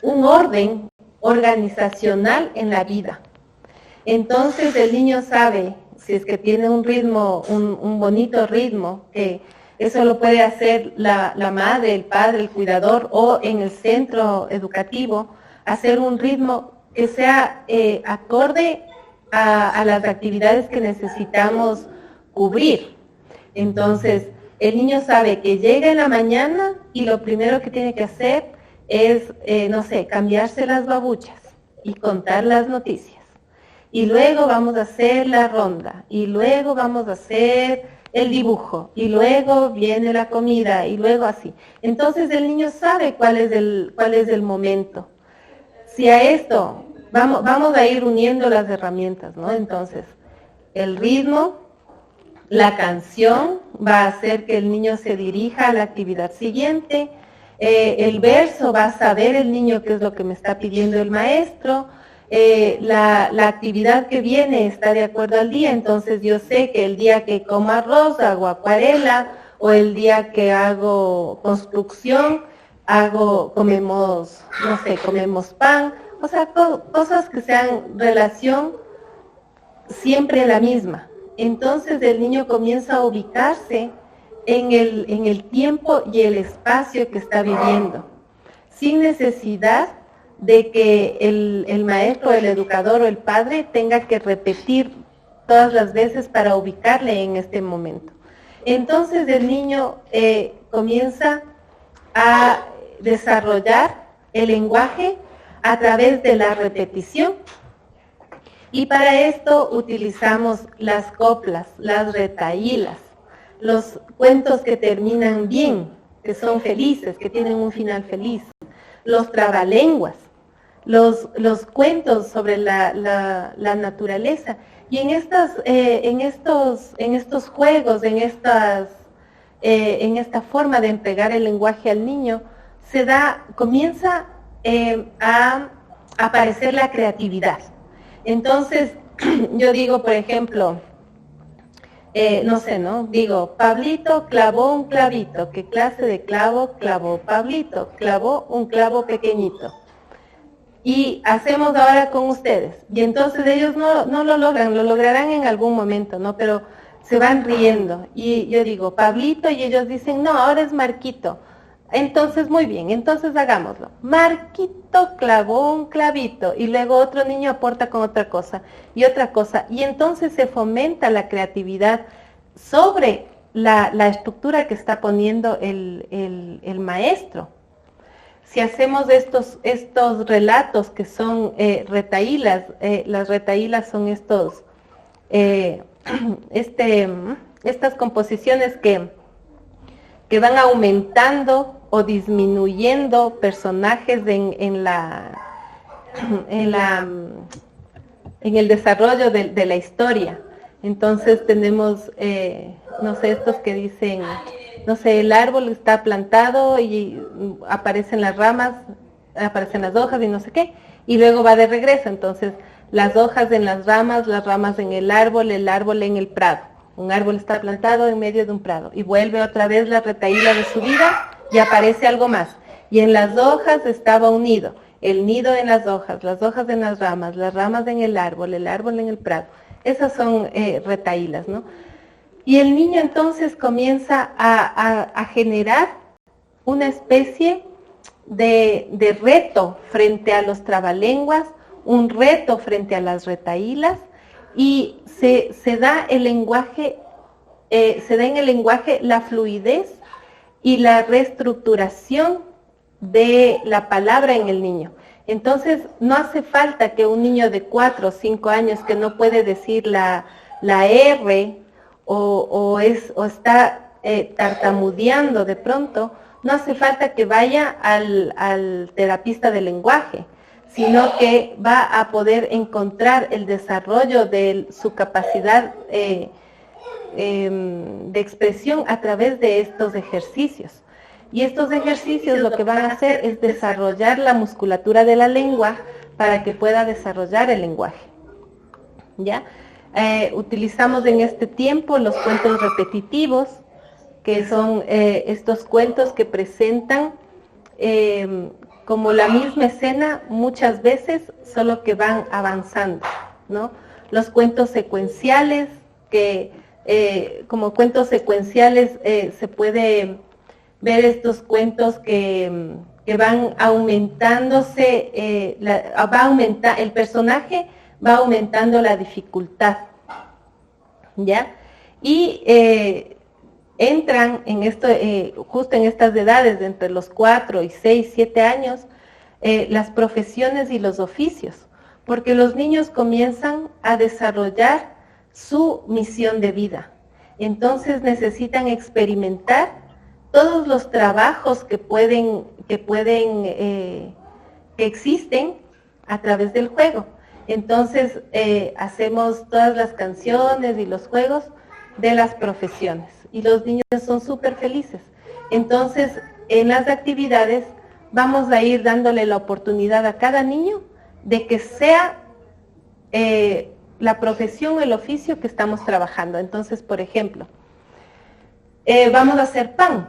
orden organizacional en la vida. Entonces el niño sabe, si es que tiene un ritmo, un bonito ritmo, que eso lo puede hacer la madre, el padre, el cuidador, o en el centro educativo, hacer un ritmo que sea acorde a las actividades que necesitamos cubrir. Entonces, el niño sabe que llega en la mañana y lo primero que tiene que hacer es, no sé, cambiarse las babuchas y contar las noticias. Y luego vamos a hacer la ronda, y luego vamos a hacer el dibujo, y luego viene la comida, y luego así. Entonces el niño sabe cuál es el momento. Si a esto vamos a ir uniendo las herramientas, ¿no? Entonces, el ritmo, la canción va a hacer que el niño se dirija a la actividad siguiente, el verso va a saber el niño qué es lo que me está pidiendo el maestro, la actividad que viene está de acuerdo al día, entonces yo sé que el día que como arroz hago acuarela, o el día que hago construcción, comemos pan, o sea, cosas que sean relación siempre la misma. Entonces el niño comienza a ubicarse en el tiempo y el espacio que está viviendo, sin necesidad de que el maestro, el educador o el padre tenga que repetir todas las veces para ubicarle en este momento. Entonces el niño comienza a desarrollar el lenguaje a través de la repetición. Y para esto utilizamos las coplas, las retahílas, los cuentos que terminan bien, que son felices, que tienen un final feliz, los trabalenguas, los cuentos sobre la naturaleza. Y en estos juegos, en esta forma de entregar el lenguaje al niño, comienza a aparecer la creatividad. Entonces, yo digo, por ejemplo, digo, Pablito clavó un clavito. ¿Qué clase de clavo clavó Pablito? Clavó un clavo pequeñito. Y hacemos ahora con ustedes. Y entonces ellos no lo logran, lo lograrán en algún momento, ¿no? Pero se van riendo. Y yo digo, Pablito, y ellos dicen, no, ahora es Marquito. Entonces, muy bien, entonces hagámoslo. Marquito clavó un clavito y luego otro niño aporta con otra cosa y otra cosa. Y entonces se fomenta la creatividad sobre la estructura que está poniendo el maestro. Si hacemos estos relatos que son retahílas, las retahílas son estas composiciones que van aumentando o disminuyendo personajes en el desarrollo de la historia. Entonces tenemos, estos que dicen, no sé, el árbol está plantado y aparecen las ramas, aparecen las hojas y no sé qué, y luego va de regreso. Entonces, las hojas en las ramas en el árbol en el prado. Un árbol está plantado en medio de un prado y vuelve otra vez la retahíla de su vida y aparece algo más. Y en las hojas estaba un nido, el nido en las hojas en las ramas en el árbol en el prado. Esas son retahílas, ¿no? Y el niño entonces comienza a generar una especie de reto frente a los trabalenguas, un reto frente a las retahílas, y se da en el lenguaje la fluidez y la reestructuración de la palabra en el niño. Entonces, no hace falta que un niño de 4 o 5 años que no puede decir la R o está tartamudeando de pronto, no hace falta que vaya al terapista del lenguaje, sino que va a poder encontrar el desarrollo de su capacidad de expresión a través de estos ejercicios. Y estos ejercicios lo que van a hacer es desarrollar la musculatura de la lengua para que pueda desarrollar el lenguaje. ¿Ya? Utilizamos en este tiempo los cuentos repetitivos, que son estos cuentos que presentan como la misma escena muchas veces, solo que van avanzando, ¿no? Los cuentos secuenciales, que como cuentos secuenciales se puede ver estos cuentos que van aumentándose, el personaje va aumentando la dificultad, ¿ya? Y entran en esto, justo en estas edades, de entre los 4 y 6, 7 años, las profesiones y los oficios, porque los niños comienzan a desarrollar su misión de vida. Entonces necesitan experimentar todos los trabajos que existen a través del juego. Entonces hacemos todas las canciones y los juegos de las profesiones y los niños son súper felices. Entonces en las actividades vamos a ir dándole la oportunidad a cada niño de que sea la profesión o el oficio que estamos trabajando. Entonces, por ejemplo, vamos a hacer pan.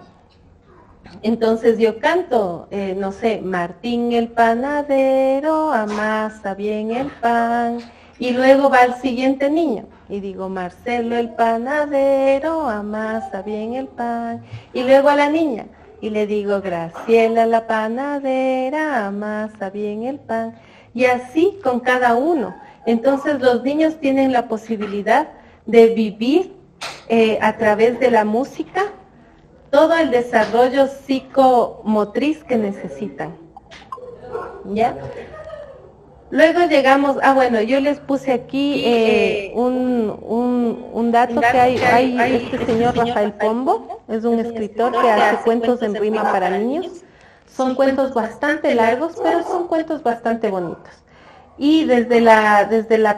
Entonces yo canto, no sé, Martín el panadero amasa bien el pan. Y luego va el siguiente niño y digo, Marcelo el panadero amasa bien el pan. Y luego a la niña y le digo, Graciela la panadera amasa bien el pan. Y así con cada uno. Entonces los niños tienen la posibilidad de vivir a través de la música todo el desarrollo psicomotriz que necesitan, ¿ya? Luego llegamos, bueno, yo les puse aquí un dato que hay este señor Rafael Pombo, es un escritor que hace cuentos en rima para niños. Son cuentos bastante largos, pero son cuentos bastante bonitos. Y desde la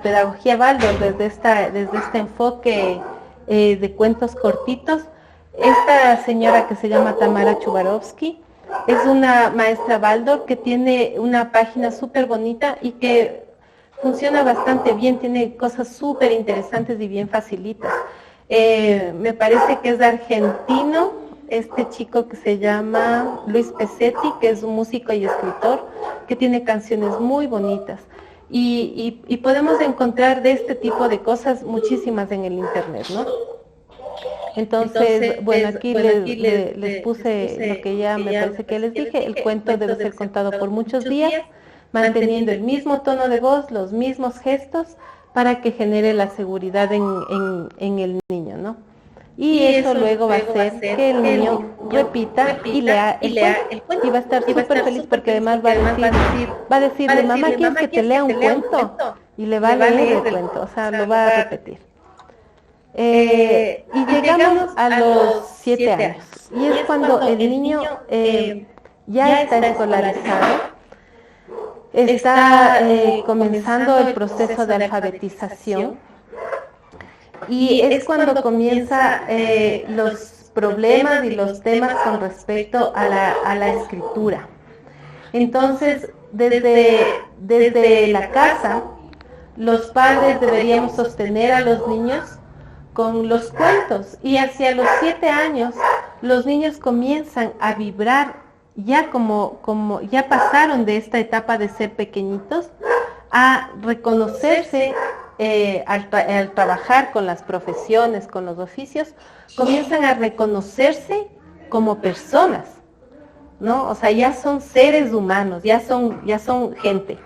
pedagogía Waldorf, desde este enfoque de cuentos cortitos, esta señora que se llama Tamara Chubarovsky es una maestra Waldorf que tiene una página súper bonita y que funciona bastante bien, tiene cosas súper interesantes y bien facilitas. Me parece que es argentino, este chico que se llama Luis Pesetti, que es un músico y escritor, que tiene canciones muy bonitas. Y podemos encontrar de este tipo de cosas muchísimas en el internet, ¿no? Entonces, bueno, aquí les puse lo que ya me parece que les dije. El cuento debe ser contado por muchos días, manteniendo el mismo tono de voz, los mismos gestos, para que genere la seguridad en el niño, ¿no? Y eso luego va a hacer que el niño repita y lea el cuento. Y va a estar súper feliz porque además va a decirle, mamá, ¿quieres que te lea un cuento? Y le va a leer el cuento, o sea, lo va a repetir. Y llegamos a los 7 años. Y es cuando el niño ya está escolarizado, está comenzando el proceso de alfabetización. Y es cuando comienza problemas y los temas con respecto a la escritura. Entonces, desde la casa, los padres deberíamos sostener a los niños con los cuentos, y hacia los 7 años los niños comienzan a vibrar, ya como ya pasaron de esta etapa de ser pequeñitos, a reconocerse al trabajar con las profesiones, con los oficios, comienzan a reconocerse como personas, ¿no? O sea, ya son seres humanos, ya son gente.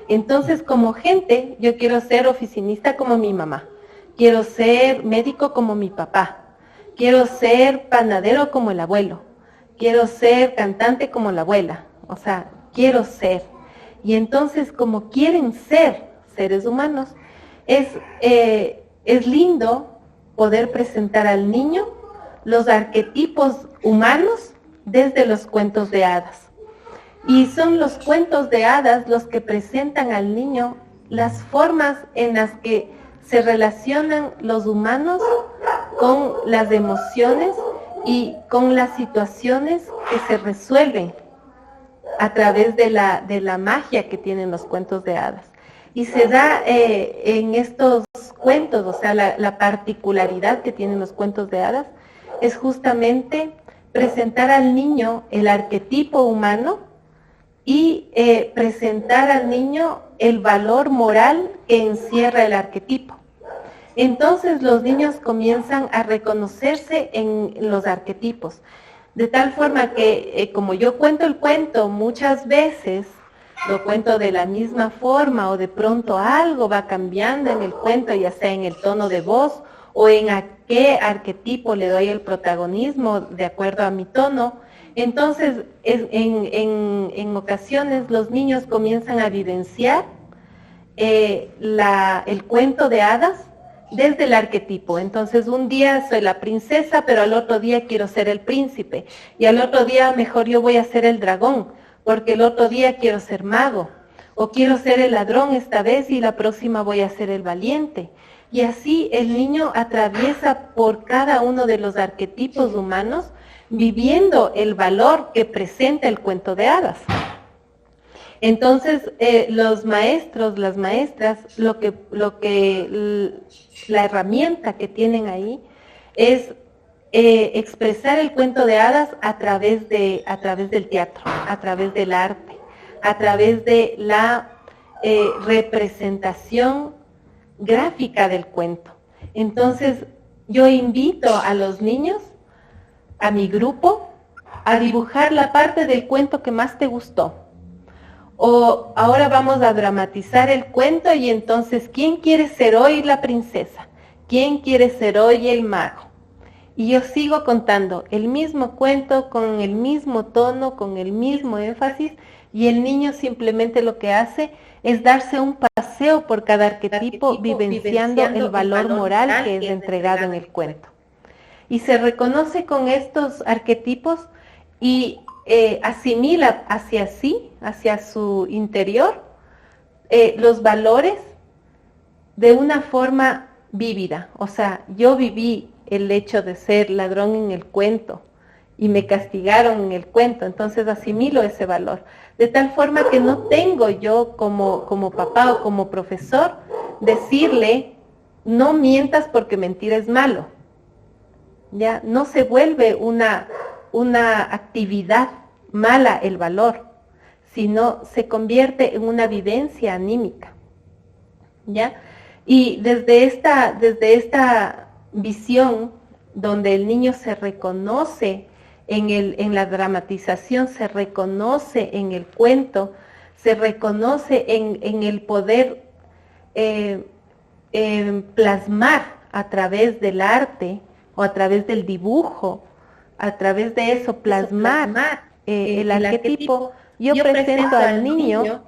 Entonces, como gente, yo quiero ser oficinista como mi mamá, quiero ser médico como mi papá, quiero ser panadero como el abuelo, quiero ser cantante como la abuela, o sea, quiero ser. Y entonces, como quieren ser seres humanos, es lindo poder presentar al niño los arquetipos humanos desde los cuentos de hadas. Y son los cuentos de hadas los que presentan al niño las formas en las que se relacionan los humanos con las emociones y con las situaciones que se resuelven a través de la magia que tienen los cuentos de hadas. Y se da en estos cuentos, o sea, la particularidad que tienen los cuentos de hadas es justamente presentar al niño el arquetipo humano y presentar al niño el valor moral que encierra el arquetipo. Entonces los niños comienzan a reconocerse en los arquetipos, de tal forma que como yo cuento el cuento muchas veces, lo cuento de la misma forma o de pronto algo va cambiando en el cuento, ya sea en el tono de voz o en a qué arquetipo le doy el protagonismo de acuerdo a mi tono. Entonces, en ocasiones los niños comienzan a vivenciar el cuento de hadas desde el arquetipo. Entonces, un día soy la princesa, pero al otro día quiero ser el príncipe. Y al otro día mejor yo voy a ser el dragón, porque el otro día quiero ser mago. O quiero ser el ladrón esta vez y la próxima voy a ser el valiente. Y así el niño atraviesa por cada uno de los arquetipos humanos, viviendo el valor que presenta el cuento de hadas. Entonces, los maestros, las maestras, la herramienta que tienen ahí es expresar el cuento de hadas a través del teatro, a través del arte, a través de la representación gráfica del cuento. Entonces, yo invito a los niños, a mi grupo, a dibujar la parte del cuento que más te gustó. O ahora vamos a dramatizar el cuento y entonces, ¿quién quiere ser hoy la princesa? ¿Quién quiere ser hoy el mago? Y yo sigo contando el mismo cuento con el mismo tono, con el mismo énfasis, y el niño simplemente lo que hace es darse un paseo por cada arquetipo, vivenciando el valor moral que es entregado en el cuento. Y se reconoce con estos arquetipos y asimila hacia su interior, los valores de una forma vívida. O sea, yo viví el hecho de ser ladrón en el cuento y me castigaron en el cuento, entonces asimilo ese valor. De tal forma que no tengo yo como papá o como profesor decirle, no mientas porque mentir es malo. Ya no se vuelve una actividad mala el valor, sino se convierte en una vivencia anímica, ¿ya? Y desde esta visión donde el niño se reconoce en la dramatización, se reconoce en el cuento, se reconoce en el poder plasmar a través del arte o a través del dibujo, a través de eso plasmar el arquetipo. Yo presento al niño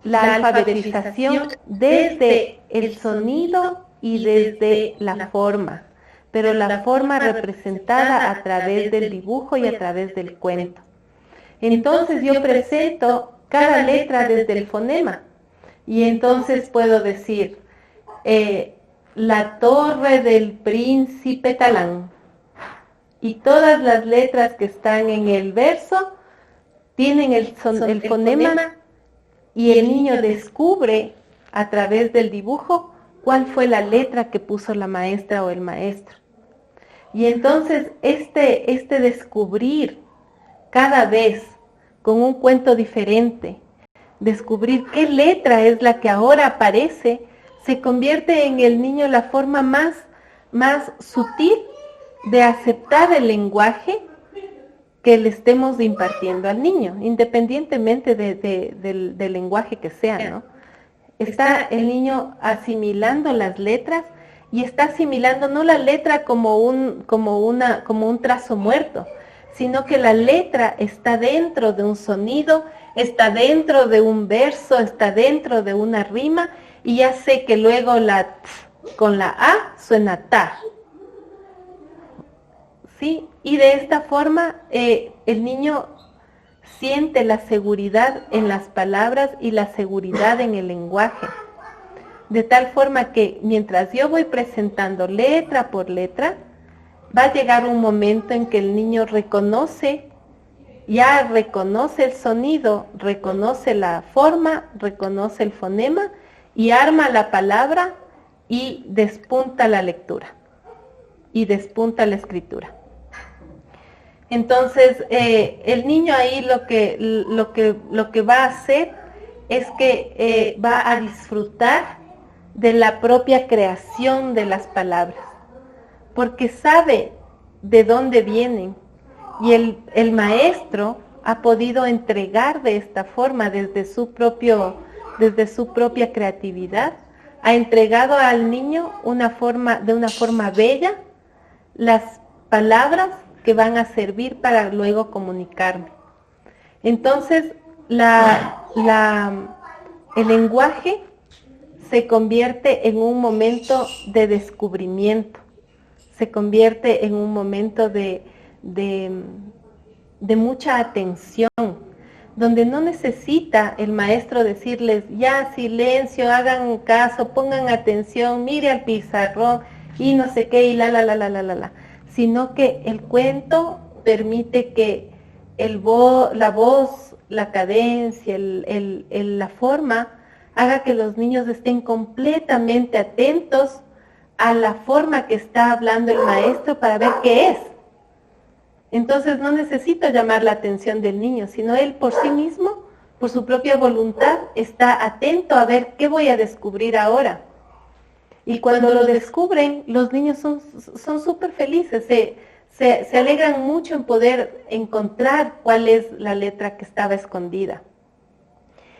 la alfabetización desde el sonido y desde la forma, pero la forma representada a través del dibujo y a través del cuento. Entonces yo presento cada letra desde el fonema y entonces puedo decir la torre del príncipe Talán. y todas las letras que están en el verso tienen el fonema, y el niño descubre a través del dibujo cuál fue la letra que puso la maestra o el maestro. Y entonces este descubrir cada vez con un cuento diferente, descubrir qué letra es la que ahora aparece, se convierte en el niño la forma más sutil de aceptar el lenguaje que le estemos impartiendo al niño, independientemente del lenguaje que sea, ¿no? Está el niño asimilando las letras y está asimilando no la letra como un trazo muerto, sino que la letra está dentro de un sonido, está dentro de un verso, está dentro de una rima, y ya sé que luego la t con la A suena ta. ¿Sí? Y de esta forma el niño siente la seguridad en las palabras y la seguridad en el lenguaje. De tal forma que mientras yo voy presentando letra por letra, va a llegar un momento en que el niño ya reconoce el sonido, reconoce la forma, reconoce el fonema y arma la palabra y despunta la lectura y despunta la escritura. Entonces, el niño ahí lo que va a hacer es que va a disfrutar de la propia creación de las palabras, porque sabe de dónde vienen, y el maestro ha podido entregar de esta forma, desde su propia creatividad, ha entregado al niño de una forma bella las palabras que van a servir para luego comunicarme. Entonces, el lenguaje se convierte en un momento de descubrimiento, se convierte en un momento de mucha atención, donde no necesita el maestro decirles, ya silencio, hagan caso, pongan atención, mire al pizarrón, y no sé qué, y la, sino que el cuento permite que la voz, la cadencia, la forma, haga que los niños estén completamente atentos a la forma que está hablando el maestro para ver qué es. Entonces no necesito llamar la atención del niño, sino él por sí mismo, por su propia voluntad, está atento a ver qué voy a descubrir ahora. Y cuando lo descubren, los niños son súper felices, se alegran mucho en poder encontrar cuál es la letra que estaba escondida.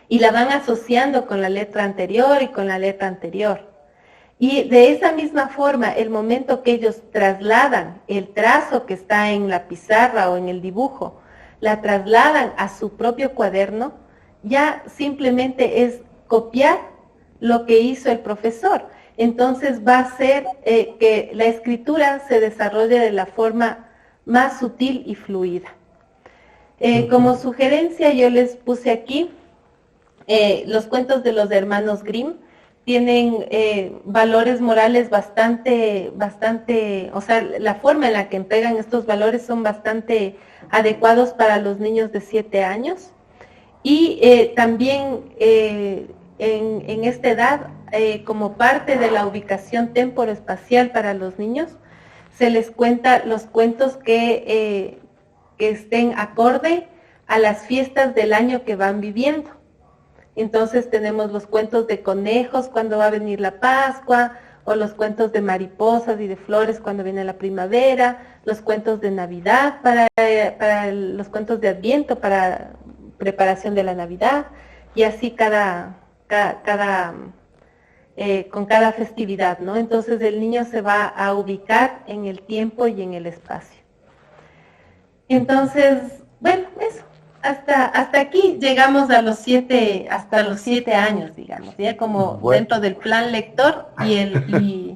Y la van asociando con la letra anterior y con la letra anterior. Y de esa misma forma, el momento que ellos trasladan el trazo que está en la pizarra o en el dibujo, la trasladan a su propio cuaderno, ya simplemente es copiar lo que hizo el profesor. Entonces va a ser que la escritura se desarrolle de la forma más sutil y fluida. Como sugerencia yo les puse aquí los cuentos de los hermanos Grimm. Tienen valores morales bastante, o sea, la forma en la que entregan estos valores son bastante adecuados para los niños de 7 años. Y también en esta edad, como parte de la ubicación temporoespacial para los niños, se les cuenta los cuentos que estén acorde a las fiestas del año que van viviendo. Entonces tenemos los cuentos de conejos cuando va a venir la Pascua, o los cuentos de mariposas y de flores cuando viene la primavera, los cuentos de Navidad para los cuentos de Adviento para preparación de la Navidad, y así con cada festividad, ¿no? Entonces el niño se va a ubicar en el tiempo y en el espacio. Entonces, bueno, eso. Hasta aquí llegamos hasta los 7 años, digamos, ya como dentro del plan lector y